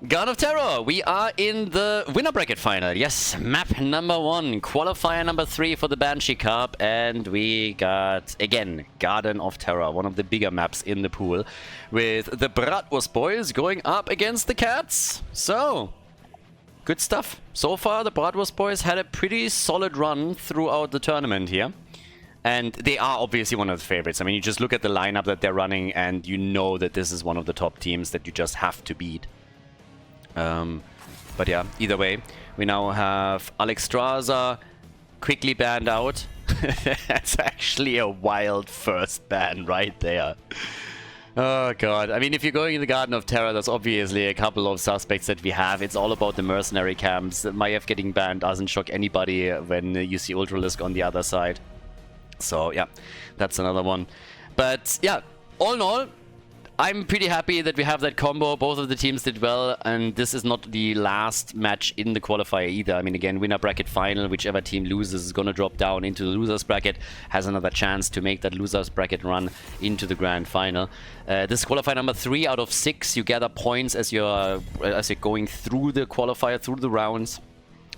God of Terror, we are in the winner bracket final. Yes, map number 1, qualifier number 3 for the Banshee Cup, and we got, again, Garden of Terror, one of the bigger maps in the pool, with the Bratwurst boys going up against the Cats. So, good stuff. So far, the Bratwurst boys had a pretty solid run throughout the tournament here. And they are obviously one of the favorites. I mean, you just look at the lineup that they're running, and you know that this is one of the top teams that you just have to beat. But yeah, either way, we now have Alexstrasza quickly banned out. That's actually a wild first ban right there. Oh god, I mean, if you're going in the Garden of Terror, there's obviously a couple of suspects that we have. It's all about the mercenary camps. Maiev getting banned doesn't shock anybody when you see Ultralisk on the other side. So yeah, that's another one. But yeah, all in all, I'm pretty happy that we have that combo. Both of the teams did well, and this is not the last match in the qualifier either. I mean, again, winner bracket final, whichever team loses is going to drop down into the losers bracket, has another chance to make that losers bracket run into the grand final. This is qualifier number 3 out of 6. You gather points as you're going through the qualifier, through the rounds.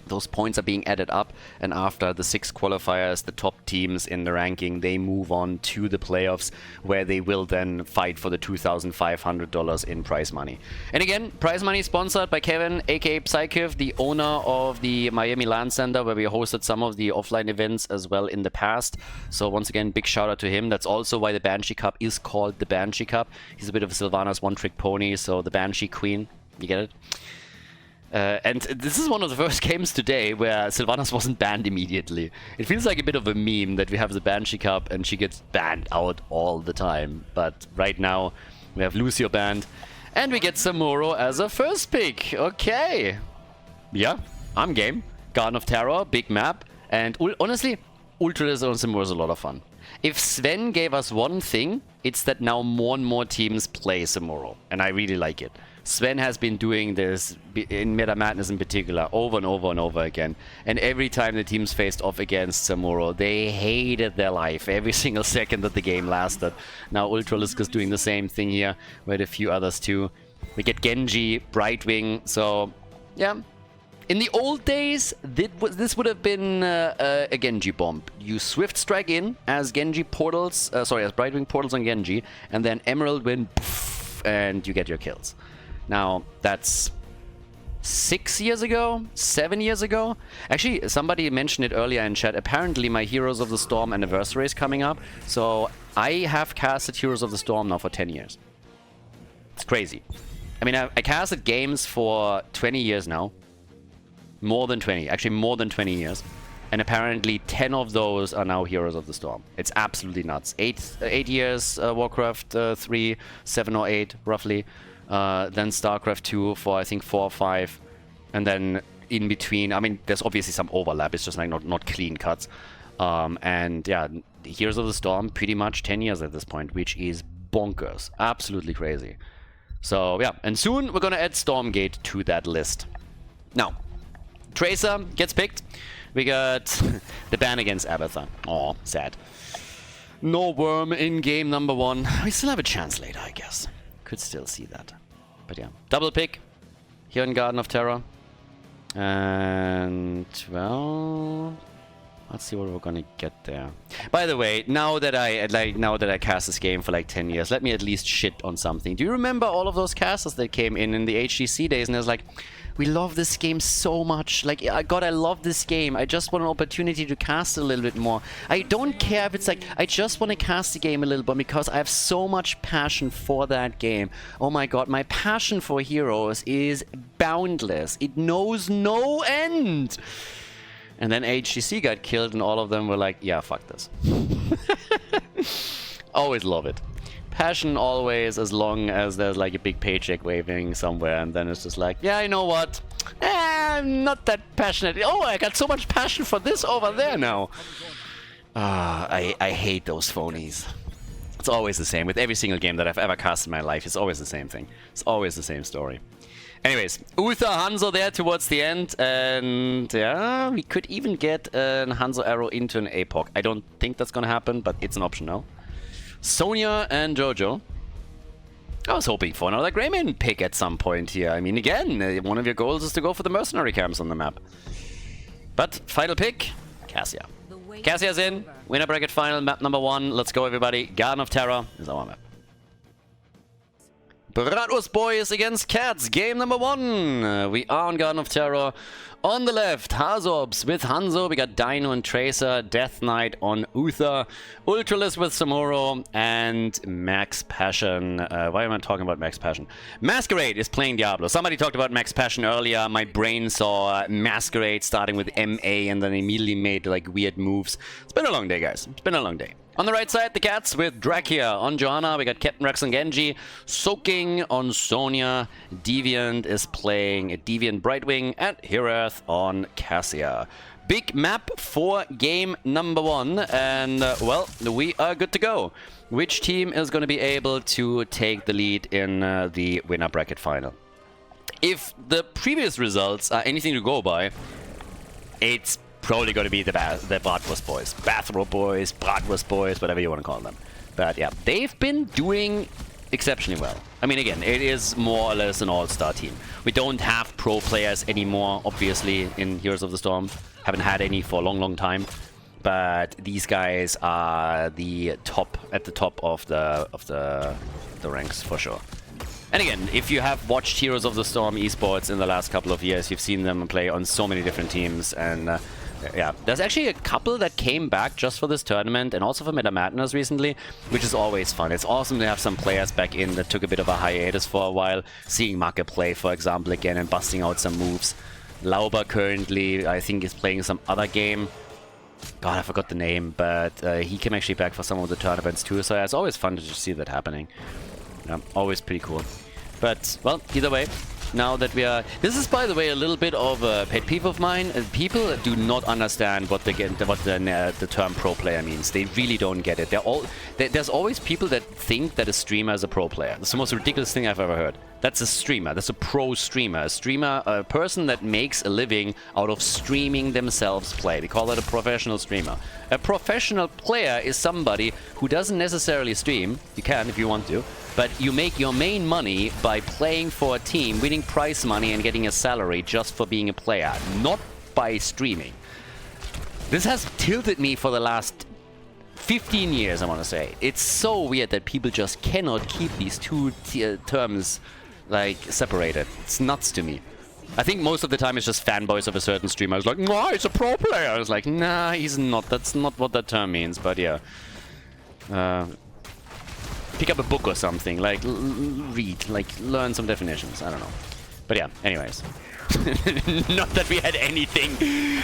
Those points are being added up, and after the 6 qualifiers, the top teams in the ranking, they move on to the playoffs, where they will then fight for the $2,500 in prize money. And again, prize money sponsored by Kevin, aka Psychiv, the owner of the Miami LAN Center, where we hosted some of the offline events as well in the past. So once again, big shout out to him. That's also why the Banshee Cup is called the Banshee Cup. He's a bit of Sylvanas one-trick pony, so the Banshee Queen. You get it? And this is one of the first games today where Sylvanas wasn't banned immediately. It feels like a bit of a meme that we have the Banshee Cup and she gets banned out all the time. But right now we have Lucio banned and we get Samuro as a first pick. Okay. Yeah, I'm game. Garden of Terror, big map. And honestly, Ultralisk on Samuro is a lot of fun. If Sven gave us one thing, it's that now more and more teams play Samuro. And I really like it. Sven has been doing this, in Meta Madness in particular, over and over and over again. And every time the teams faced off against Samuro, they hated their life every single second that the game lasted. Now Ultralisk is doing the same thing here, with a few others too. We get Genji, Brightwing, so yeah. In the old days, this would have been a Genji bomb. You Swift Strike in as Genji portals, as Brightwing portals on Genji, and then Emerald Wind, poof, and you get your kills. Now, that's 6 years ago? 7 years ago? Actually, somebody mentioned it earlier in chat. Apparently, my Heroes of the Storm anniversary is coming up. So, I have casted Heroes of the Storm now for 10 years. It's crazy. I mean, I casted games for 20 years now. More than 20. Actually, more than 20 years. And apparently, 10 of those are now Heroes of the Storm. It's absolutely nuts. 8 years Warcraft 3, 7 or 8, roughly. Then StarCraft 2 for I think 4 or 5, and then in between, I mean, there's obviously some overlap. It's just like not clean cuts. And yeah, Heroes of the Storm, pretty much 10 years at this point, which is bonkers, absolutely crazy. So yeah, and soon we're gonna add Stormgate to that list. Now, Tracer gets picked. We got the ban against Abathur. Oh, sad. No Worm in game number 1. We still have a chance later, I guess. Could still see that. But yeah, double pick here in Garden of Terror. And, well, let's see what we're gonna get there. By the way, now that I cast this game for like 10 years, let me at least shit on something. Do you remember all of those casters that came in the HGC days? And it was like, we love this game so much. Like, God, I love this game. I just want an opportunity to cast it a little bit more. I don't care if it's like, I just want to cast the game a little bit because I have so much passion for that game. Oh my God, my passion for Heroes is boundless. It knows no end. And then HGC got killed and all of them were like, yeah, fuck this. Always love it. Passion always, as long as there's like a big paycheck waving somewhere, and then it's just like, yeah, you know what? I'm not that passionate. Oh, I got so much passion for this over there now. I hate those phonies. It's always the same. With every single game that I've ever cast in my life, it's always the same thing. It's always the same story. Anyways, Uther Hanzo there towards the end, and yeah, we could even get an Hanzo arrow into an APOC. I don't think that's gonna happen, but it's an option now. Sonya and Jojo. I was hoping for another Greymane pick at some point here. I mean, again, one of your goals is to go for the mercenary camps on the map. But final pick, Cassia. Cassia's in. Winner bracket final, map number 1. Let's go, everybody. Garden of Terror is our map. Bratwurst boys against Cats, game number 1. We are on Garden of Terror. On the left, Hazorbs with Hanzo. We got Dino and Tracer, Death Knight on Uther, Ultralis with Samuro, and Max Passion. Why am I talking about Max Passion? Masquerade is playing Diablo. Somebody talked about Max Passion earlier. My brain saw Masquerade starting with MA and then immediately made like weird moves. It's been a long day, guys. It's been a long day. On the right side, the Cats with Drakia. On Johanna, we got Captain Rex and Genji. Soaking on Sonya. Deviant is playing Deviant Brightwing. And Herath on Cassia. Big map for game number 1. And, well, we are good to go. Which team is going to be able to take the lead in the winner bracket final? If the previous results are anything to go by, it's probably going to be the Bratwurst boys. Bathrobe boys, Bratwurst boys, whatever you want to call them. But yeah, they've been doing exceptionally well. I mean, again, it is more or less an all-star team. We don't have pro players anymore, obviously, in Heroes of the Storm. Haven't had any for a long, long time. But these guys are the top, at the top of the ranks, for sure. And again, if you have watched Heroes of the Storm esports in the last couple of years, you've seen them play on so many different teams. And yeah, there's actually a couple that came back just for this tournament and also for Meta Madness recently, which is always fun. It's awesome to have some players back in that took a bit of a hiatus for a while. Seeing Maka play, for example, again and busting out some moves. Lauber currently, I think, is playing some other game. God, I forgot the name, but he came actually back for some of the tournaments too, so yeah, it's always fun to just see that happening. Yeah, always pretty cool. But, well, either way, now that we are... This is, by the way, a little bit of a pet peeve of mine. People do not understand what the term pro player means. They really don't get it. There's always people that think that a streamer is a pro player. That's the most ridiculous thing I've ever heard. That's a streamer. That's a pro streamer. A streamer, a person that makes a living out of streaming themselves play. We call that a professional streamer. A professional player is somebody who doesn't necessarily stream. You can if you want to. But you make your main money by playing for a team, winning prize money and getting a salary just for being a player, not by streaming. This has tilted me for the last 15 years, I want to say. It's so weird that people just cannot keep these two terms like separated. It's nuts to me. I think most of the time it's just fanboys of a certain streamer. It's like, no, he's a pro player. I was like, nah, he's not. That's not what that term means. But yeah. Pick up a book or something, like read, like learn some definitions, I don't know. But yeah, anyways. Not that we had anything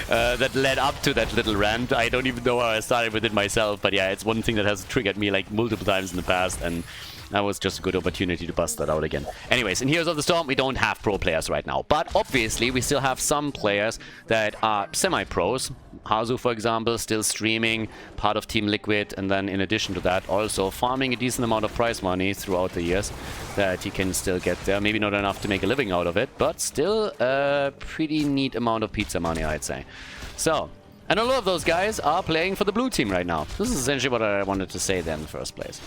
that led up to that little rant. I don't even know how I started with it myself, but yeah, it's one thing that has triggered me like multiple times in the past, and that was just a good opportunity to bust that out again. Anyways, in Heroes of the Storm, we don't have pro players right now, but obviously we still have some players that are semi-pros. Hazu, for example, still streaming, part of Team Liquid, and then in addition to that, also farming a decent amount of prize money throughout the years that he can still get there. Maybe not enough to make a living out of it, but still a pretty neat amount of pizza money, I'd say. So, and a lot of those guys are playing for the blue team right now. This is essentially what I wanted to say then in the first place.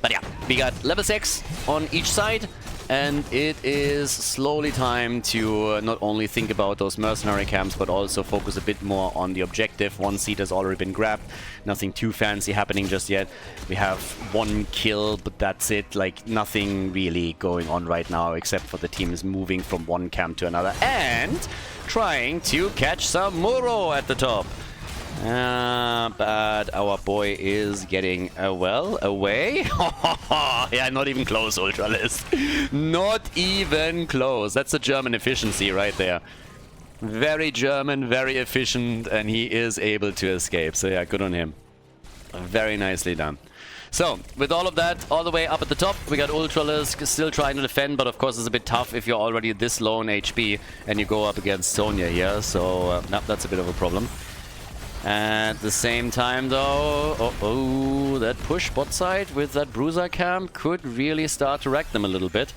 But yeah, we got level 6 on each side, and it is slowly time to not only think about those mercenary camps, but also focus a bit more on the objective. One seat has already been grabbed, nothing too fancy happening just yet. We have one kill, but that's it. Like, nothing really going on right now, except for the team is moving from one camp to another and trying to catch some Muro at the top. But our boy is getting well away. Yeah, not even close, Ultralis. Not even close. That's a German efficiency right there. Very German, very efficient, and he is able to escape. So yeah, good on him. Very nicely done. So, with all of that, all the way up at the top, we got Ultralis still trying to defend, but of course it's a bit tough if you're already this low in HP and you go up against Sonya here. So, no, that's a bit of a problem. At the same time, though, that push bot side with that Bruiser camp could really start to wreck them a little bit.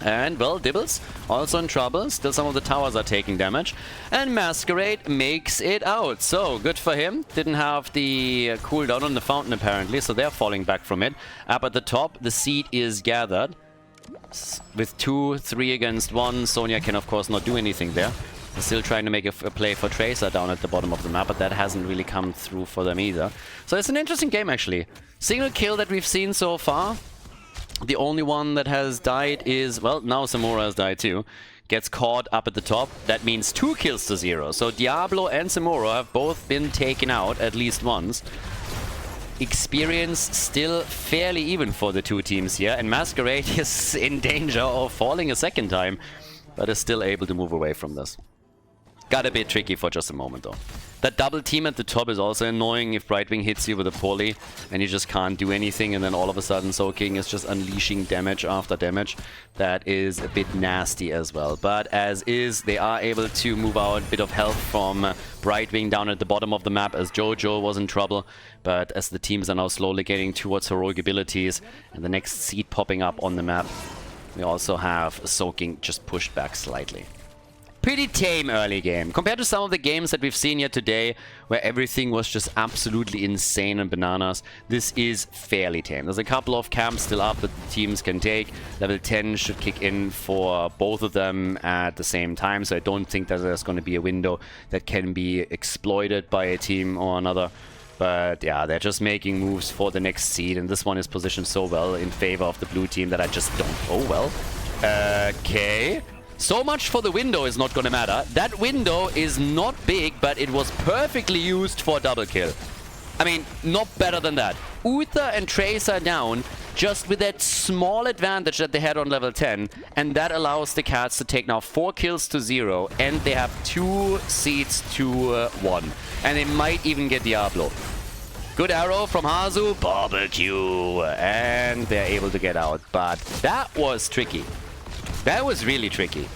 And, well, Dibbles also in trouble. Still some of the towers are taking damage. And Masquerade makes it out. So, good for him. Didn't have the cooldown on the fountain, apparently, so they're falling back from it. Up at the top, the seed is gathered. With 2, 3 against 1, Sonya can of course not do anything there. They're still trying to make a play for Tracer down at the bottom of the map, but that hasn't really come through for them either. So it's an interesting game actually. Single kill that we've seen so far. The only one that has died is, well, now Samura has died too. Gets caught up at the top. That means 2 kills to 0. So Diablo and Samura have both been taken out at least once. Experience still fairly even for the two teams here, and Masquerade is in danger of falling a second time, but is still able to move away from this. Got a bit tricky for just a moment though. That double team at the top is also annoying if Brightwing hits you with a poly and you just can't do anything, and then all of a sudden Soaking is just unleashing damage after damage. That is a bit nasty as well. But as is, they are able to move out a bit of health from Brightwing down at the bottom of the map as Jojo was in trouble. But as the teams are now slowly getting towards heroic abilities and the next seed popping up on the map, we also have Soaking just pushed back slightly. Pretty tame early game, compared to some of the games that we've seen here today, where everything was just absolutely insane and bananas. This is fairly tame. There's a couple of camps still up that the teams can take. Level 10 should kick in for both of them at the same time, so I don't think that there's going to be a window that can be exploited by a team or another. But yeah, they're just making moves for the next seed, and this one is positioned so well in favor of the blue team that I just don't... Oh, well. Okay. So much for the window is not going to matter. That window is not big, but it was perfectly used for a double kill. I mean, not better than that. Uther and Tracer down, just with that small advantage that they had on level 10. And that allows the Cats to take now 4 kills to 0. And they have 2 seeds to 1. And they might even get Diablo. Good arrow from Hazu. Barbecue. And they're able to get out. But that was tricky. That was really tricky.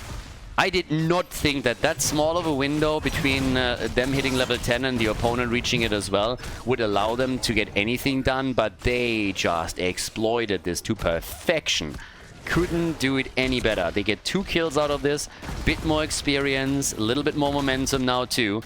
I did not think that that small of a window between them hitting level 10 and the opponent reaching it as well would allow them to get anything done, but they just exploited this to perfection. Couldn't do it any better. They get 2 kills out of this, bit more experience, a little bit more momentum now too.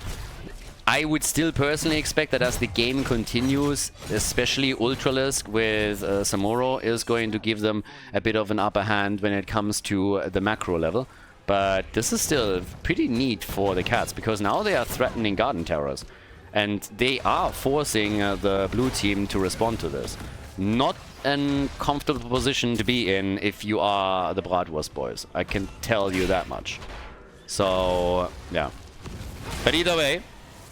I would still personally expect that as the game continues, especially Ultralisk with Samuro is going to give them a bit of an upper hand when it comes to the macro level. But this is still pretty neat for the Cats, because now they are threatening Garden Terrors. And they are forcing the blue team to respond to this. Not a comfortable position to be in if you are the Bratwurst boys. I can tell you that much. So, yeah. But either way,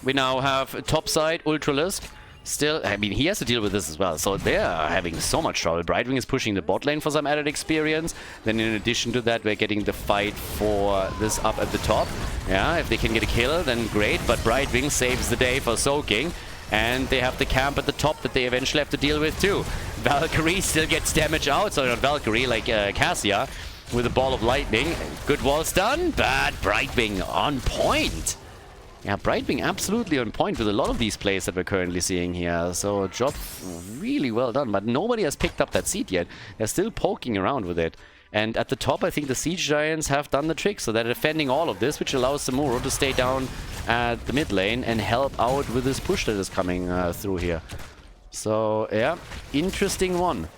we now have topside Ultralisk. Still, I mean, he has to deal with this as well. So they're having so much trouble. Brightwing is pushing the bot lane for some added experience. Then in addition to that, we're getting the fight for this up at the top. Yeah, if they can get a kill, then great. But Brightwing saves the day for Soaking. And they have the camp at the top that they eventually have to deal with too. Valkyrie still gets damage out. So not Valkyrie, like Cassia with a ball of lightning. Good wall stun, but Brightwing on point. Yeah, Brightwing absolutely on point with a lot of these plays that we're currently seeing here. So job really well done, but nobody has picked up that seed yet. They're still poking around with it. And at the top, I think the Siege Giants have done the trick. So they're defending all of this, which allows Samuro to stay down at the mid lane and help out with this push that is coming through here. So, yeah, interesting one.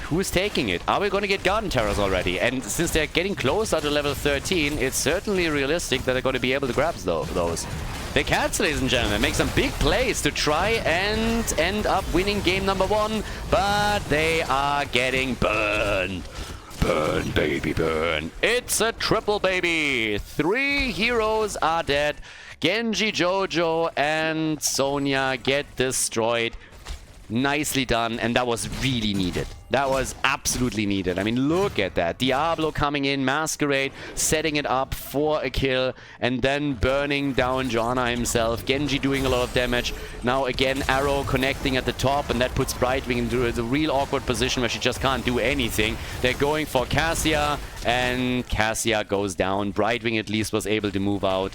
Who's taking it? Are we going to get Garden Terrors already? And since they're getting closer to level 13, it's certainly realistic that they're going to be able to grab those. The Cats, ladies and gentlemen, make some big plays to try and end up winning game number 1, but they are getting burned. Burn, baby, burn. It's a triple, baby. 3 heroes are dead. Genji, Jojo, and Sonya get destroyed. Nicely done, and that was really needed. That was absolutely needed. I mean, look at that. Diablo coming in, Masquerade, setting it up for a kill, and then burning down Johanna himself. Genji doing a lot of damage. Now again, Arrow connecting at the top, and that puts Brightwing into a real awkward position where she just can't do anything. They're going for Cassia, and Cassia goes down. Brightwing at least was able to move out.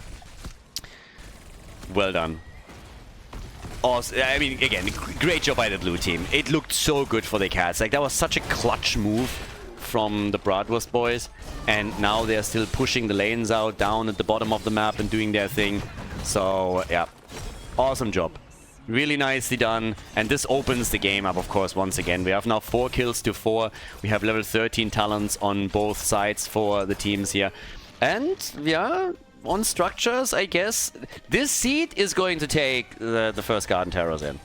Well done. Awesome. I mean, again, great job by the blue team. It looked so good for the Cats. Like, that was such a clutch move from the Bratwurst boys. And now they're still pushing the lanes out down at the bottom of the map and doing their thing. So, yeah. Awesome job. Really nicely done. And this opens the game up, of course, once again. We have now 4 kills to 4. We have level 13 talents on both sides for the teams here. And, yeah, on structures, I guess, this seed is going to take the first Garden Terrors in.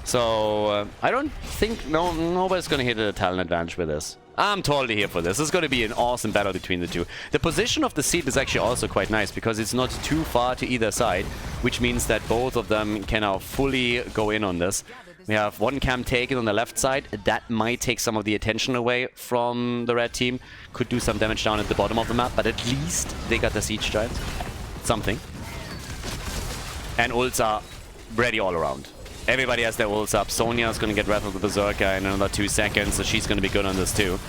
So, I don't think nobody's going to hit a talent advantage with this. I'm totally here for this. This is going to be an awesome battle between the two. The position of the seed is actually also quite nice because it's not too far to either side, which means that both of them can now fully go in on this. We have one camp taken on the left side. That might take some of the attention away from the red team. Could do some damage down at the bottom of the map, but at least they got the siege giant. Something. And ults are ready all around. Everybody has their ults up. Sonya is going to get Wrath of the Berserker in another 2 seconds, so she's going to be good on this too.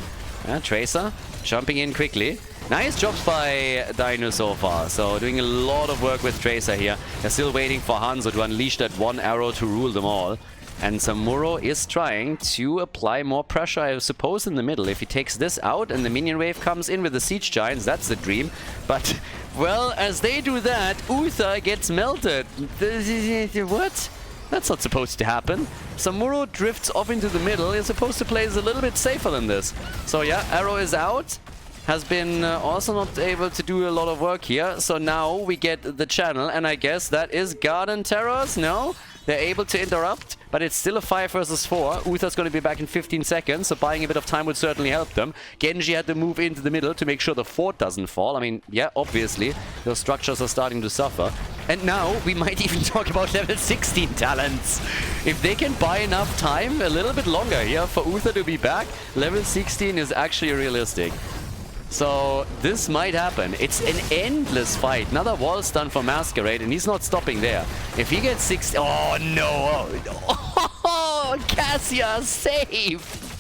Tracer jumping in quickly. Nice jobs by Dino so far. So doing a lot of work with Tracer here. They're still waiting for Hanzo to unleash that one arrow to rule them all. And Samuro is trying to apply more pressure, I suppose, in the middle. If he takes this out and the minion wave comes in with the Siege Giants, that's the dream. But, well, as they do that, Uther gets melted. What? That's not supposed to happen. Samuro drifts off into the middle. He's supposed to play a little bit safer than this. So yeah, arrow is out. Has been also not able to do a lot of work here. So now we get the channel, and I guess that is Garden Terrors. No? They're able to interrupt, but it's still a 5 versus 4. Uther's going to be back in 15 seconds, so buying a bit of time would certainly help them. Genji had to move into the middle to make sure the fort doesn't fall. I mean, yeah, obviously, those structures are starting to suffer. And now we might even talk about level 16 talents. If they can buy enough time, a little bit longer here, for Uther to be back, level 16 is actually realistic. So this might happen. It's an endless fight. Another wall stun for Masquerade, and he's not stopping there. If he gets 60... Oh, no! Oh, Cassia safe!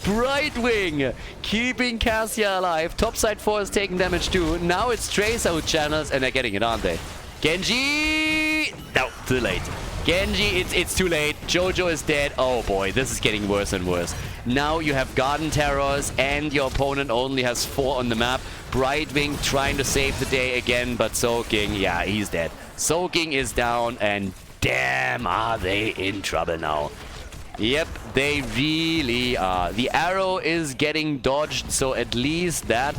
Brightwing keeping Cassia alive. Topside 4 is taking damage too. Now it's Tracer who channels, and they're getting it, aren't they? Genji! No, too late. Genji, it's too late. Jojo is dead. Oh boy, this is getting worse and worse. Now you have Garden Terrors and your opponent only has 4 on the map. Brightwing trying to save the day again, but Soaking, yeah, he's dead. Soaking is down, and damn, are they in trouble now. Yep, they really are. The arrow is getting dodged, so at least that.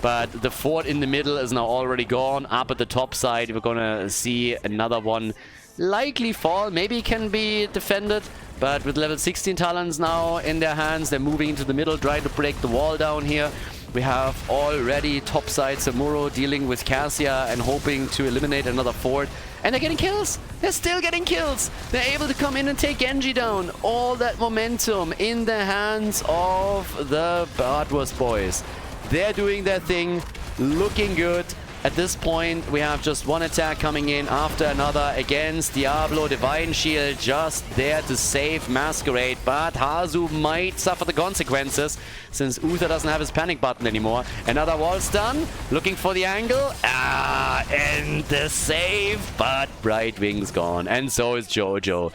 But the fort in the middle is now already gone. Up at the top side, we're gonna see another one likely fall. Maybe can be defended. But with level 16 talents now in their hands, they're moving into the middle, trying to break the wall down here. We have already topside Samuro dealing with Cassia and hoping to eliminate another fort. And they're getting kills. They're still getting kills. They're able to come in and take Genji down. All that momentum in the hands of the Bratwurst boys. They're doing their thing, looking good. At this point, we have just one attack coming in after another against Diablo. Divine Shield just there to save Masquerade, but Hazu might suffer the consequences since Uther doesn't have his panic button anymore. Another wall stun, looking for the angle. And the save, but Brightwing's gone, and so is Jojo.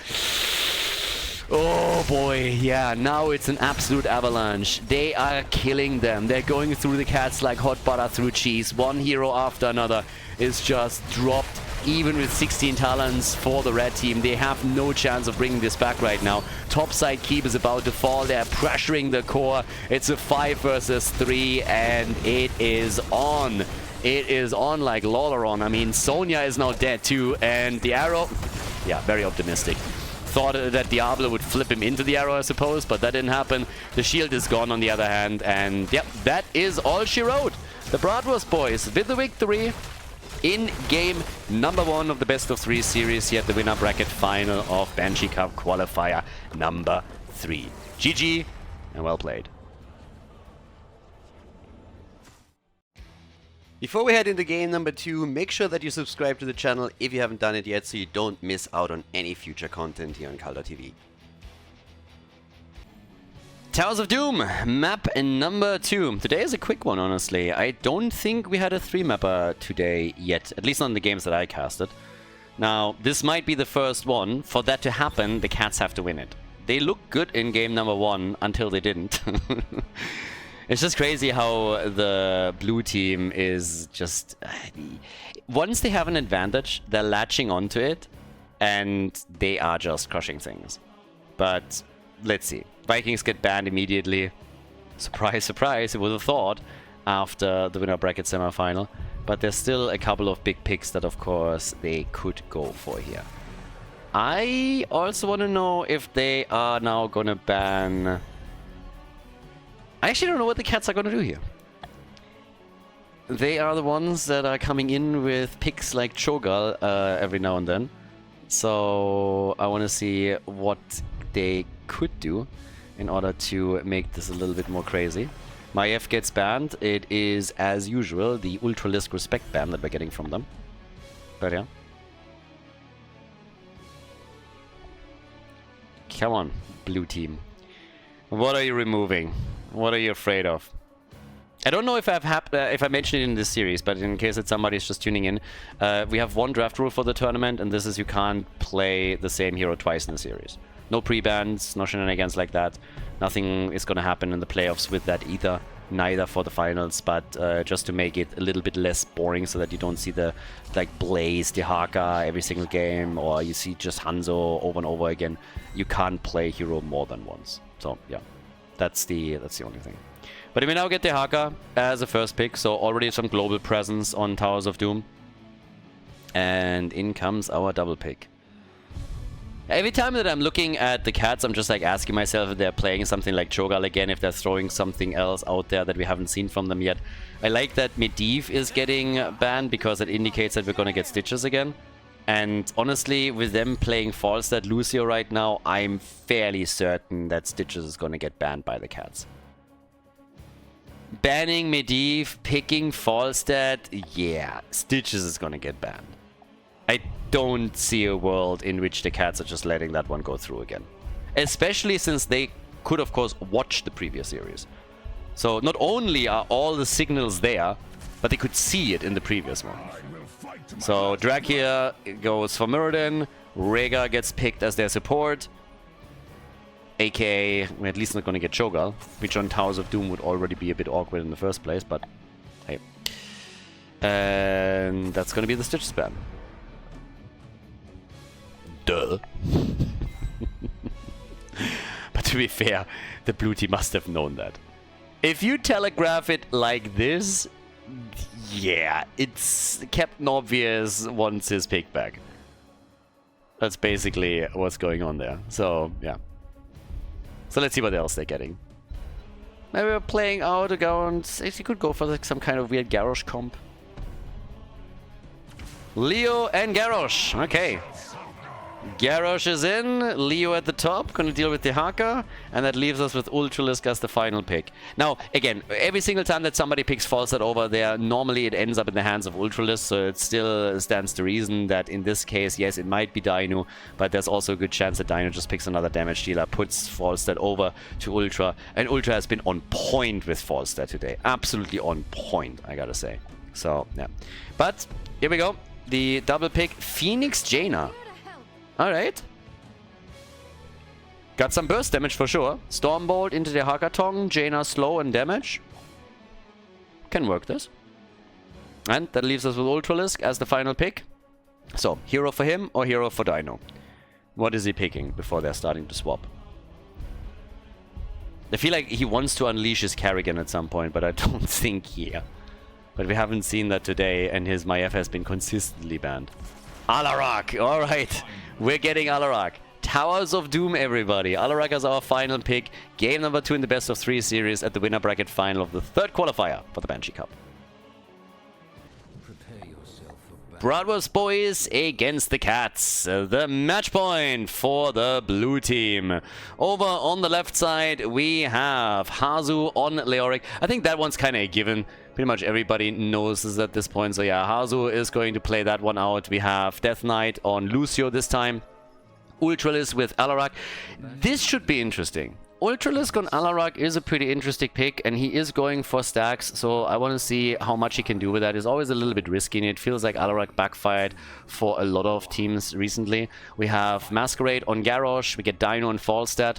Oh boy, yeah, now it's an absolute avalanche. They are killing them. They're going through the cats like hot butter through cheese. One hero after another is just dropped. Even with 16 talents for the red team, they have no chance of bringing this back right now. Topside keep is about to fall. They're pressuring the core. It's a 5 versus 3, and it is on. It is on like Lolaron. I mean, Sonya is now dead too, and the arrow... Yeah, very optimistic. Thought that Diablo would flip him into the arrow, I suppose, but that didn't happen. The shield is gone on the other hand, and yep, that is all she wrote. The Bratwurst boys with the victory in game number 1 of the best of 3 series here at the winner bracket final of Banshee Cup qualifier number 3. GG, and well played. Before we head into game number 2, make sure that you subscribe to the channel if you haven't done it yet so you don't miss out on any future content here on Khaldor TV. Towers of Doom, map number 2. Today is a quick one, honestly. I don't think we had a 3-mapper today yet, at least not in the games that I casted. Now, this might be the first one. For that to happen, the cats have to win it. They looked good in game number 1 until they didn't. It's just crazy how the blue team is just... Once they have an advantage, they're latching onto it. and they are just crushing things. But let's see. Vikings get banned immediately. Surprise, surprise, you would have thought, after the winner bracket semifinal. But there's still a couple of big picks that, of course, they could go for here. I also want to know if they are now going to ban... I actually don't know what the cats are going to do here. They are the ones that are coming in with picks like Cho'Gall every now and then. So I want to see what they could do in order to make this a little bit more crazy. Maiev gets banned. It is, as usual, the Ultralisk respect ban that we're getting from them. But yeah. Come on, blue team. What are you removing? What are you afraid of? I don't know if if I mentioned it in this series, but in case that somebody's just tuning in, we have one draft rule for the tournament, and this is you can't play the same hero twice in the series. No pre-bans, no shenanigans like that. Nothing is going to happen in the playoffs with that either. Neither for the finals, but just to make it a little bit less boring so that you don't see the Blaze, the Haka every single game, or you see just Hanzo over and over again. You can't play hero more than once. So yeah, that's the only thing. But we now get the Haka as a first pick, so already some global presence on Towers of Doom. And in comes our double pick. Every time that I'm looking at the cats, I'm just like asking myself if they're playing something like Cho'Gall again, if they're throwing something else out there that we haven't seen from them yet. I like that Medivh is getting banned because it indicates that we're going to get Stitches again. And honestly, with them playing Falstad Lucio right now, I'm fairly certain that Stitches is going to get banned by the cats. Banning Medivh, picking Falstad, yeah, Stitches is going to get banned. I don't see a world in which the cats are just letting that one go through again. Especially since they could, of course, watch the previous series. So not only are all the signals there, but they could see it in the previous one. So Drakia goes for Muradin, Rhaegar gets picked as their support. AKA, we're at least not going to get Cho'Gall, which on Towers of Doom would already be a bit awkward in the first place, but hey. And that's going to be the Stitches ban. Duh. But to be fair, the blue team must have known that. If you telegraph it like this, yeah, it's Captain Obvious wants his pick back. That's basically what's going on there. So, yeah. So let's see what else they're getting. Maybe we're playing out against... If you could go for like some kind of weird Garrosh comp. Leo and Garrosh. Okay. Garrosh is in, Leo at the top, gonna deal with the Haka, and that leaves us with Ultralisk as the final pick. Now, again, every single time that somebody picks Falstad over there, normally it ends up in the hands of Ultralisk, so it still stands to reason that in this case, yes, it might be Dino, but there's also a good chance that Dino just picks another damage dealer, puts Falstad over to Ultra, and Ultra has been on point with Falstad today. Absolutely on point, I gotta say. So, yeah. But, here we go. The double pick, Phoenix Jaina. Alright. Got some burst damage for sure. Stormbolt into the Hakatong. Jaina slow and damage. Can work this. And that leaves us with Ultralisk as the final pick. So, hero for him or hero for Dino? What is he picking before they're starting to swap? I feel like he wants to unleash his Kerrigan at some point, but I don't think here. But we haven't seen that today, and his Maiev has been consistently banned. Alarak! Alright. We're getting Alarak. Towers of Doom, everybody. Alarak is our final pick. Game number 2 in the best of 3 series at the winner bracket final of the 3rd qualifier for the Banshee Cup. Bratwurst boys against the cats. The match point for the blue team. Over on the left side, we have Hazu on Leoric. I think that one's kind of a given. Pretty much everybody knows this at this point. So yeah, Hazu is going to play that one out. We have Death Knight on Lucio this time. Ultralisk with Alarak. This should be interesting. Ultralisk on Alarak is a pretty interesting pick, and he is going for stacks, so I want to see how much he can do with that. It's always a little bit risky, and it feels like Alarak backfired for a lot of teams recently. We have Masquerade on Garrosh, we get Dino on Falstad.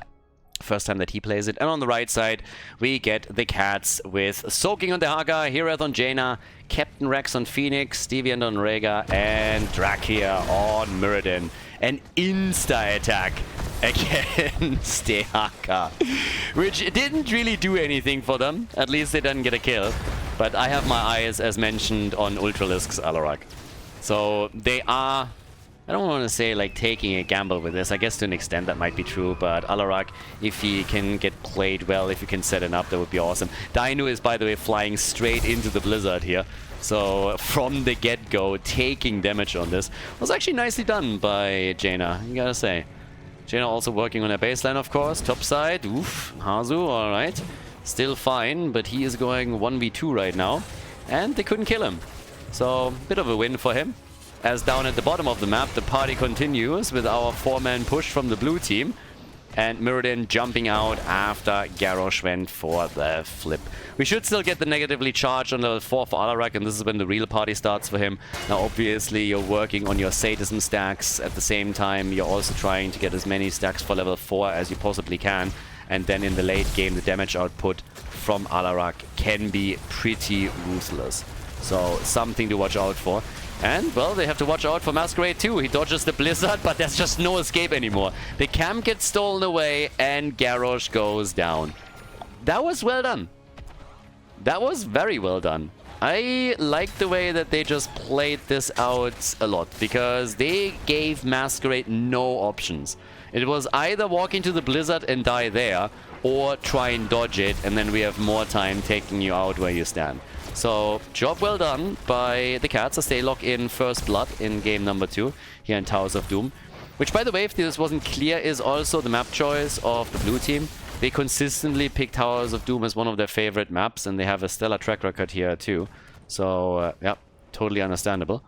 First time that he plays it. And on the right side, we get the Cats with Soaking on Dehaka, Hireth on Jaina, Captain Rex on Phoenix, Deviant on Rhaegar, and Drakia on Mirrodin. An insta-attack against Dehaka, which didn't really do anything for them. At least they didn't get a kill. But I have my eyes, as mentioned, on Ultralisk's Alarak. So they are... I don't want to say like taking a gamble with this. I guess to an extent that might be true, but Alarak, if he can get played well, if you can set it up, that would be awesome. Dino is, by the way, flying straight into the Blizzard here. So from the get-go, taking damage on this was actually nicely done by Jaina, you gotta say. Jaina also working on her baseline, of course. Top side, oof, Hazu, alright. Still fine, but he is going 1v2 right now. And they couldn't kill him. So, bit of a win for him. As down at the bottom of the map, the party continues with our 4-man push from the blue team. And Mirrodin jumping out after Garrosh went for the flip. We should still get the negatively charged on level 4 for Alarak, and this is when the real party starts for him. Now, obviously, you're working on your sadism stacks. At the same time, you're also trying to get as many stacks for level 4 as you possibly can. And then in the late game, the damage output from Alarak can be pretty ruthless. So, something to watch out for. And, well, they have to watch out for Masquerade too. He dodges the Blizzard, but there's just no escape anymore. The camp gets stolen away, and Garrosh goes down. That was well done. That was very well done. I like the way that they just played this out a lot, because they gave Masquerade no options. It was either walk into the Blizzard and die there, or try and dodge it, and then we have more time taking you out where you stand. So, job well done by the Cats as they lock in First Blood in game number 2 here in Towers of Doom. Which, by the way, if this wasn't clear, is also the map choice of the blue team. They consistently pick Towers of Doom as one of their favorite maps, and they have a stellar track record here too. So, yeah, totally understandable.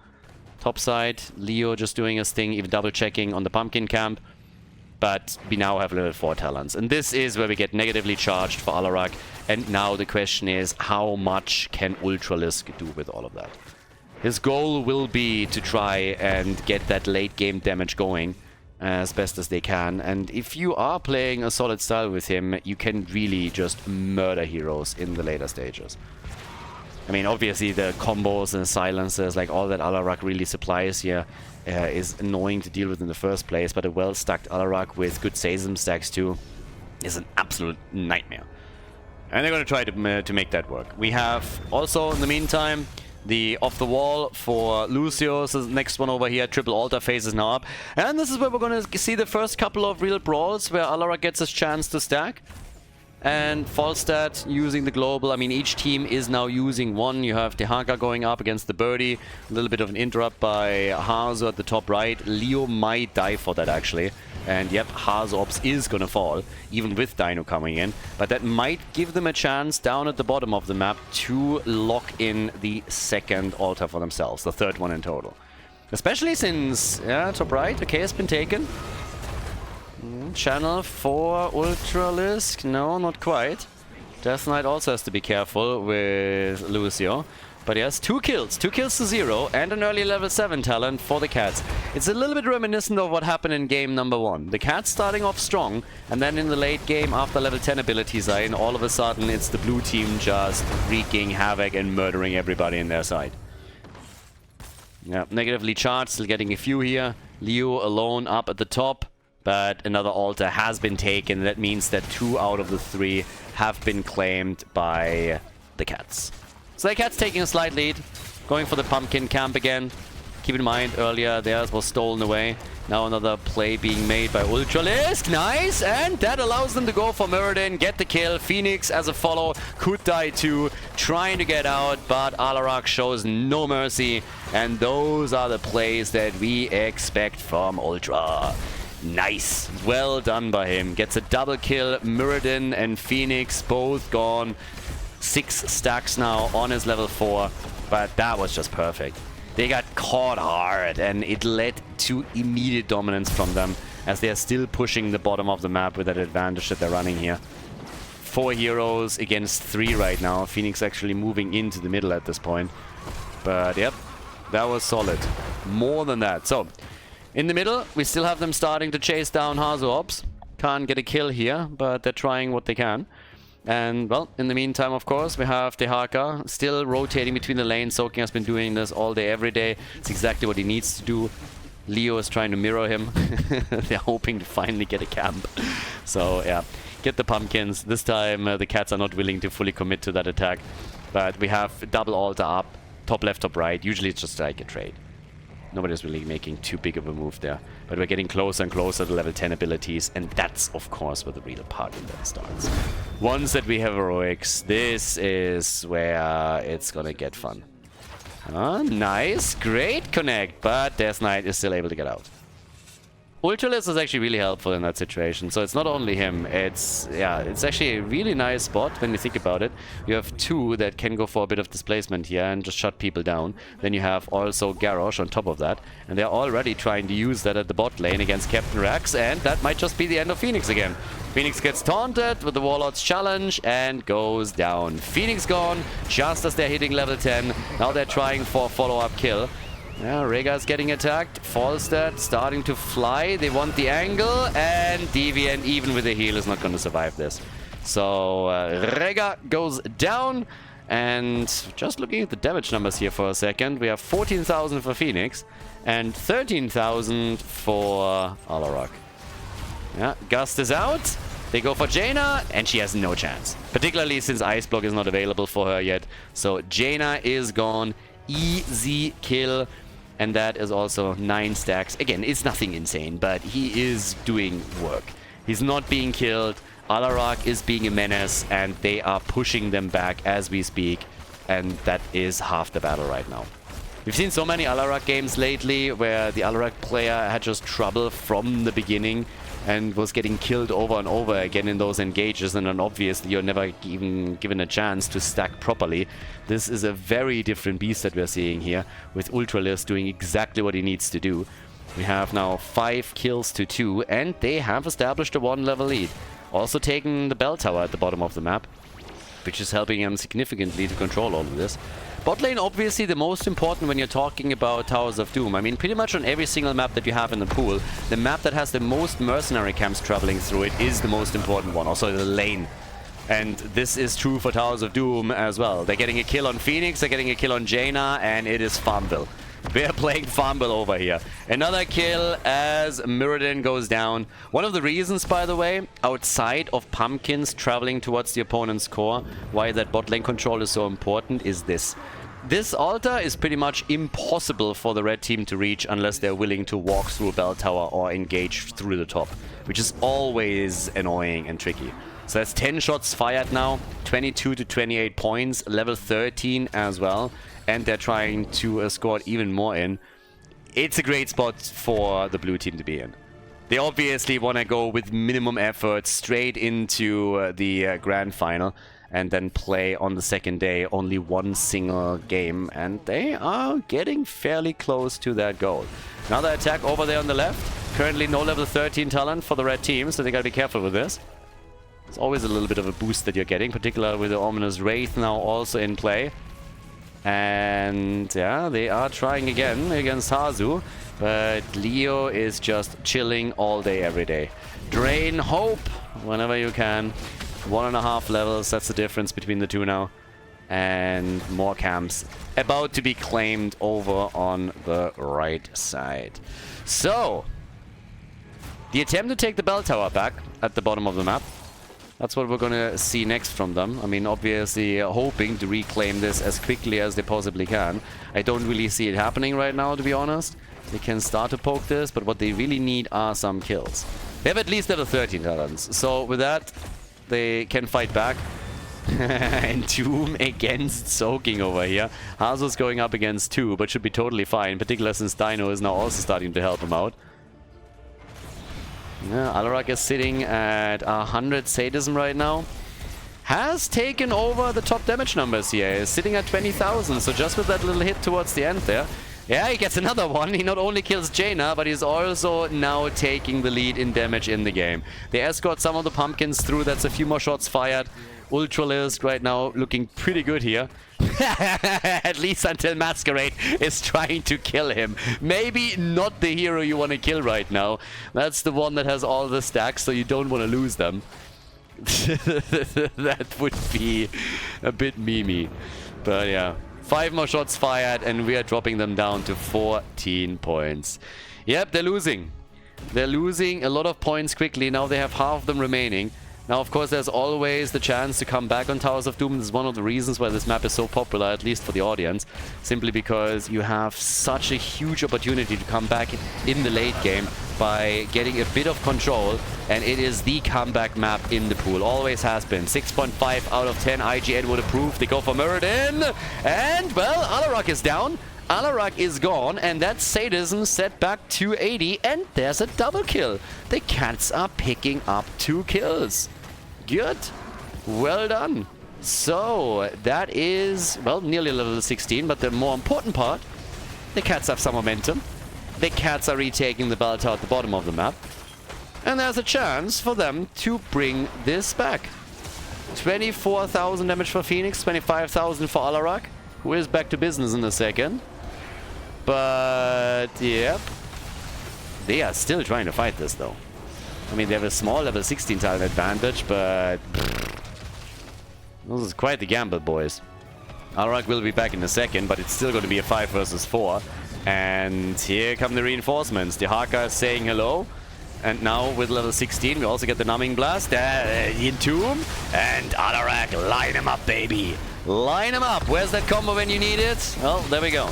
Top side, Leo just doing his thing, even double checking on the pumpkin camp. But we now have level 4 talents. And this is where we get negatively charged for Alarak. And now the question is, how much can Ultralisk do with all of that? His goal will be to try and get that late game damage going as best as they can. And if you are playing a solid style with him, you can really just murder heroes in the later stages. I mean, obviously the combos and silencers, like all that Alarak really supplies here, is annoying to deal with in the first place, but a well-stacked Alarak with good Sadism stacks too is an absolute nightmare. And they're going to try to make that work. We have also, in the meantime, the off-the-wall for Lucio. So the next one over here, triple altar phases now up. And this is where we're going to see the first couple of real brawls where Alarak gets his chance to stack. And Falstad using the global. I mean, each team is now using one. You have Dehaka going up against the Birdie. A little bit of an interrupt by Hazu at the top right. Leo might die for that, actually. And yep, Hazops is gonna fall, even with Dino coming in. But that might give them a chance down at the bottom of the map to lock in the second altar for themselves. The third one in total. Especially since, yeah, top right, okay, has been taken. Channel for Ultralisk? No, not quite. Death Knight also has to be careful with Lucio. But he has 2 kills to 0, and an early level 7 talent for the Cats. It's a little bit reminiscent of what happened in game number 1. The Cats starting off strong, and then in the late game, after level 10 abilities are in, all of a sudden it's the blue team just wreaking havoc and murdering everybody in their side. Yeah, negatively charged, still getting a few here. Leo alone up at the top. But another altar has been taken. That means that 2 out of the 3 have been claimed by the Cats. So the Cats taking a slight lead. Going for the pumpkin camp again. Keep in mind, earlier theirs was stolen away. Now another play being made by Ultralisk. Nice! And that allows them to go for Mirrodin, get the kill. Phoenix as a follow could die too. Trying to get out, but Alarak shows no mercy. And those are the plays that we expect from Ultra. Nice. Well done by him. Gets a double kill. Mirrodin and Phoenix both gone. 6 stacks now on his level 4. But that was just perfect. They got caught hard and it led to immediate dominance from them as they are still pushing the bottom of the map with that advantage that they're running here. 4 heroes against 3 right now. Phoenix actually moving into the middle at this point. But yep, that was solid. More than that. So, in the middle, we still have them starting to chase down Hazops. can't get a kill here, but they're trying what they can. And, well, in the meantime, of course, we have Dehaka still rotating between the lanes. Soaking has been doing this all day, every day. It's exactly what he needs to do. Leo is trying to mirror him. They're hoping to finally get a camp. So, yeah, get the pumpkins. This time, the cats are not willing to fully commit to that attack. But we have double altar up, top left, top right. Usually it's just like a trade. Nobody's really making too big of a move there. But we're getting closer and closer to level 10 abilities. And that's, of course, where the real party then starts. Once that we have heroics, this is where it's gonna get fun. Nice. Great connect. But Death Knight is still able to get out. Ultralist is actually really helpful in that situation. So it's not only him, it's actually a really nice spot when you think about it. You have two that can go for a bit of displacement here and just shut people down. Then you have also Garrosh on top of that. And they're already trying to use that at the bot lane against Captain Rax. And that might just be the end of Phoenix again. Phoenix gets taunted with the Warlord's challenge and goes down. Phoenix gone just as they're hitting level 10. Now they're trying for a follow-up kill. Yeah, Rhaegar's getting attacked. Falstad starting to fly. They want the angle, and Deviant, even with a heal, is not going to survive this. So Rhaegar goes down, and just looking at the damage numbers here for a second, we have 14,000 for Phoenix and 13,000 for Alarak. Yeah, Gust is out. They go for Jaina, and she has no chance. Particularly since Ice Block is not available for her yet. So Jaina is gone. Easy kill. And that is also 9 stacks. Again, it's nothing insane, but he is doing work. He's not being killed. Alarak is being a menace, and they are pushing them back as we speak. And that is half the battle right now. We've seen so many Alarak games lately where the Alarak player had just trouble from the beginning and was getting killed over and over again in those engages, and then obviously you're never even given a chance to stack properly. This is a very different beast that we're seeing here, with Ultralist doing exactly what he needs to do. We have now 5 kills to 2, and they have established a 1-level lead. Also taking the bell tower at the bottom of the map, which is helping him significantly to control all of this. Bot lane, obviously the most important when you're talking about Towers of Doom. I mean, pretty much on every single map that you have in the pool, the map that has the most mercenary camps traveling through it is the most important one, also the lane. And this is true for Towers of Doom as well. They're getting a kill on Phoenix, they're getting a kill on Jaina, and it is Farmville. We're playing Farmville over here. Another kill as Mirrodin goes down. One of the reasons, by the way, outside of pumpkins traveling towards the opponent's core, why that bot lane control is so important is this. This altar is pretty much impossible for the red team to reach unless they're willing to walk through a bell tower or engage through the top, which is always annoying and tricky. So that's 10 shots fired now, 22 to 28 points, level 13 as well. And they're trying to escort even more in. It's a great spot for the blue team to be in. They obviously want to go with minimum effort straight into the grand final and then play on the second day only one single game. And they are getting fairly close to that goal. Another attack over there on the left. Currently no level 13 talent for the red team, so they gotta be careful with this. It's always a little bit of a boost that you're getting, particularly with the Ominous Wraith now also in play. And yeah, they are trying again against Hazu, but Leo is just chilling all day, every day. Drain Hope whenever you can. 1.5 levels, that's the difference between the two now. And more camps about to be claimed over on the right side. So, the attempt to take the bell tower back at the bottom of the map. That's what we're going to see next from them. I mean, obviously hoping to reclaim this as quickly as they possibly can. I don't really see it happening right now, to be honest. They can start to poke this, but what they really need are some kills. They have at least level 13 talents. So with that, they can fight back. And Doom against Soaking over here. Hazu's going up against 2, but should be totally fine, particularly since Dino is now also starting to help him out. Yeah, Alarak is sitting at 100 sadism right now. Has taken over the top damage numbers here. He's sitting at 20,000, so just with that little hit towards the end there. Yeah, he gets another one. He not only kills Jaina, but he's also now taking the lead in damage in the game. They escort some of the pumpkins through. That's a few more shots fired. Ultralisk right now looking pretty good here. At least until Masquerade is trying to kill him. Maybe not the hero you want to kill right now. That's the one that has all the stacks, so you don't want to lose them. That would be a bit memey. But yeah, 5 more shots fired and we are dropping them down to 14 points. Yep, they're losing. They're losing a lot of points quickly. Now they have half of them remaining. Now, of course, there's always the chance to come back on Towers of Doom. This is one of the reasons why this map is so popular, at least for the audience. Simply because you have such a huge opportunity to come back in the late game by getting a bit of control. And it is the comeback map in the pool. Always has been. 6.5 out of 10. IGN would approve. They go for Muradin. And, well, Alarak is down. Alarak is gone, and that Sadism set back to 80, and there's a double kill. The cats are picking up 2 kills. Good. Well done. So, that is, well, nearly level 16, but the more important part, the cats have some momentum. The cats are retaking the belt at the bottom of the map. And there's a chance for them to bring this back. 24,000 damage for Phoenix, 25,000 for Alarak, who is back to business in a second. But, yep. They are still trying to fight this, though. I mean, they have a small level 16 talent advantage, but... this is quite the gamble, boys. Alarak will be back in a second, but it's still going to be a 5 versus 4. And here come the reinforcements. The Haka is saying hello. And now with level 16, we also get the Numbing Blast. Entomb. And Alarak, line him up, baby. Line him up. Where's that combo when you need it? Well, there we go.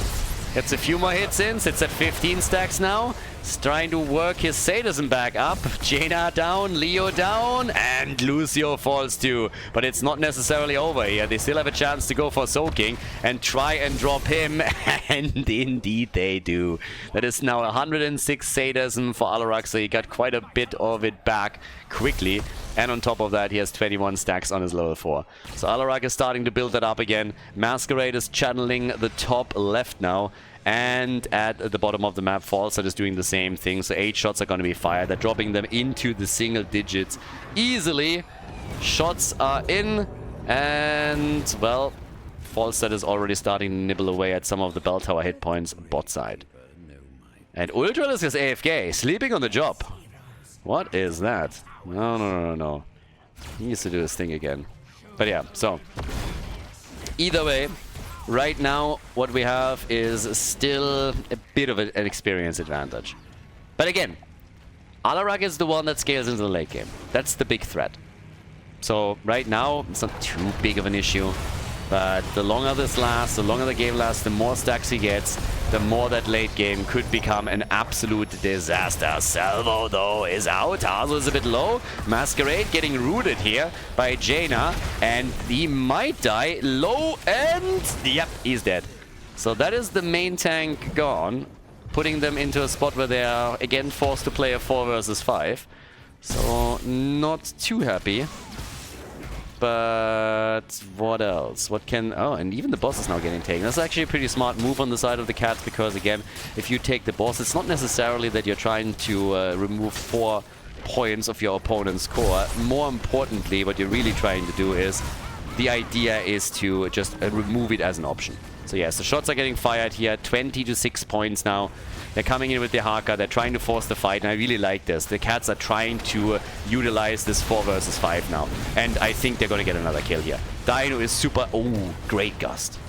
Gets a few more hits in. Sits at 15 stacks now. He's trying to work his Sadism back up. Jaina down, Leo down, and Lucio falls too. But it's not necessarily over here. They still have a chance to go for Soaking and try and drop him. And indeed they do. That is now 106 Sadism for Alarak, so he got quite a bit of it back quickly. And on top of that, he has 21 stacks on his level 4. So Alarak is starting to build that up again. Masquerade is channeling the top left now. And at the bottom of the map, Falstad is doing the same thing. So 8 shots are going to be fired. They're dropping them into the single digits easily. Shots are in. And, well, Falstad is already starting to nibble away at some of the bell tower hit points bot side. And Ultralisk is AFK, sleeping on the job. What is that? No. He needs to do his thing again. But yeah, so either way, right now what we have is still a bit of an experience advantage. But again, Alarak is the one that scales into the late game. That's the big threat. So right now, it's not too big of an issue. But the longer this lasts, the longer the game lasts, the more stacks he gets, the more that late game could become an absolute disaster. Salvo, though, is out. Hazel is a bit low. Masquerade getting rooted here by Jaina, and he might die. Low, and yep, he's dead. So that is the main tank gone, putting them into a spot where they are again forced to play a 4 versus 5. So not too happy. But what else? What can... oh, and even the boss is now getting taken. That's actually a pretty smart move on the side of the cats, because again, if you take the boss, it's not necessarily that you're trying to remove 4 points of your opponent's core. More importantly, what you're really trying to do is, the idea is to just remove it as an option. So yes, the shots are getting fired here, 20 to 6 points now. They're coming in with the Haka, they're trying to force the fight, and I really like this. The cats are trying to utilize this 4 versus 5 now. And I think they're going to get another kill here. Dino is super... oh, great gust.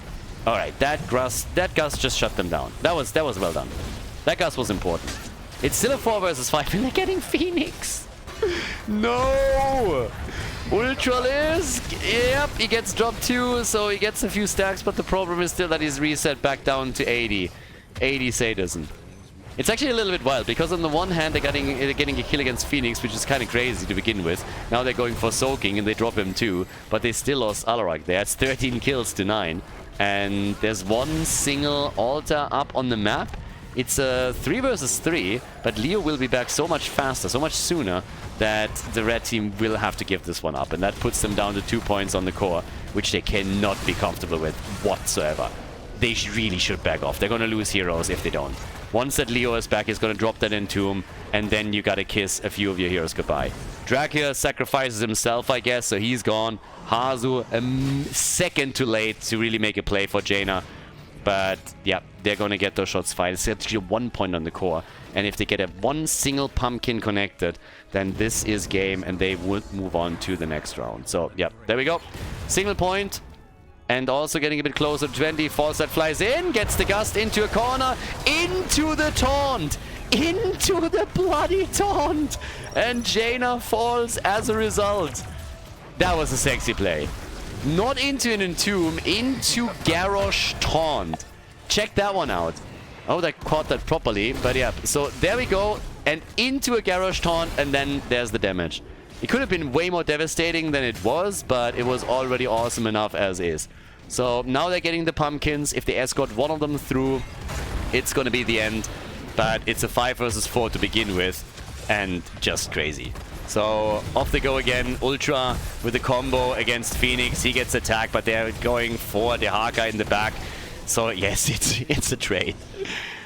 Alright, that gust just shut them down. That was well done. That gust was important. It's still a 4 versus 5, and they're getting Phoenix. No! Ultralisk, yep, he gets dropped too, so he gets a few stacks, but the problem is still that he's reset back down to 80. 80 Sadism. It's actually a little bit wild, because on the one hand they're getting a kill against Phoenix, which is kind of crazy to begin with. Now they're going for Soaking and they drop him too, but they still lost Alarak there. It's 13 kills to 9. And there's one single altar up on the map. It's a 3 versus 3, but Leo will be back so much faster, so much sooner, that the red team will have to give this one up. And that puts them down to 2 points on the core, which they cannot be comfortable with whatsoever. They really should back off. They're going to lose heroes if they don't. Once that Leo is back, he's going to drop that Entomb, and then you got to kiss a few of your heroes goodbye. Dracula sacrifices himself, I guess, so he's gone. Hazu a second too late to really make a play for Jaina. But yeah, they're going to get those shots fired. It's actually 1 point on the core. And if they get a one single pumpkin connected, then this is game and they would move on to the next round. So yeah, there we go. Single point. And also getting a bit closer to 20. Falstad flies in, gets the gust into a corner, into the taunt. Into the bloody taunt. And Jaina falls as a result. That was a sexy play. Not into an entomb, into Garrosh taunt. Check that one out. Oh, I caught that properly, but yeah. So there we go, and into a Garrosh taunt, and then there's the damage. It could have been way more devastating than it was, but it was already awesome enough as is. So now they're getting the pumpkins. If they escort one of them through, it's gonna be the end. But it's a 5 versus 4 to begin with, and just crazy. So off they go again. Ultra with the combo against Phoenix. He gets attacked, but they're going for the Haka in the back. So yes, it's a trade.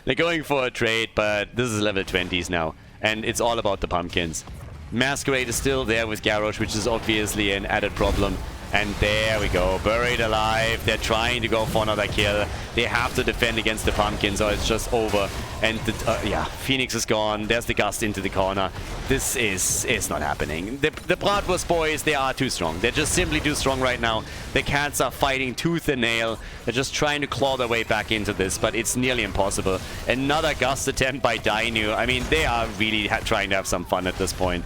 They're going for a trade, but this is level 20s now. And it's all about the pumpkins. Masquerade is still there with Garrosh, which is obviously an added problem. And there we go. Buried alive. They're trying to go for another kill. They have to defend against the pumpkins or it's just over. And yeah, Phoenix is gone. There's the gust into the corner. This is not happening. The Bratwurst boys, they are too strong. They're just simply too strong right now. The cats are fighting tooth and nail. They're just trying to claw their way back into this, but it's nearly impossible. Another gust attempt by Dainu. I mean, they are really trying to have some fun at this point.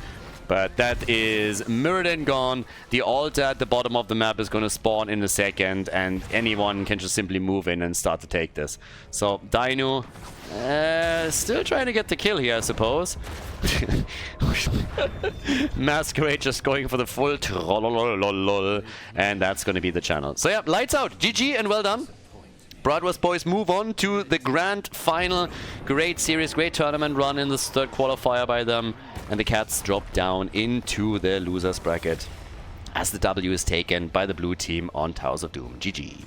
But that is Mirrodin gone. The altar at the bottom of the map is going to spawn in a second, and anyone can just simply move in and start to take this. So Dainu still trying to get the kill here, I suppose. Masquerade just going for the full trollolololol, and that's going to be the channel. So yeah, lights out. GG and well done. Bratwurst boys move on to the grand final. Great series, great tournament run in this third qualifier by them. And the cats drop down into the losers bracket as the W is taken by the blue team on Towers of Doom. GG.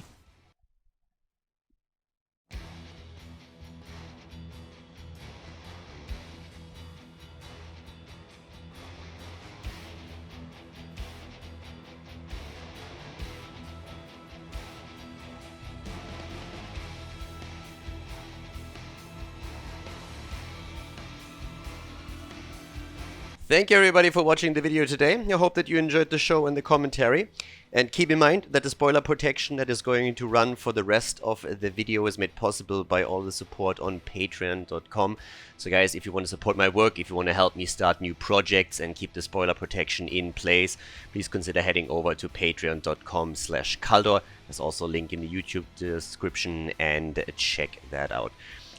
Thank you everybody for watching the video today. I hope that you enjoyed the show and the commentary. And keep in mind that the spoiler protection that is going to run for the rest of the video is made possible by all the support on patreon.com. So guys, if you want to support my work, if you want to help me start new projects and keep the spoiler protection in place, please consider heading over to patreon.com/Khaldor. There's also a link in the YouTube description and check that out.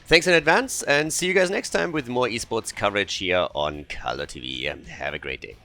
Thanks in advance and see you guys next time with more esports coverage here on Khaldor TV. Have a great day.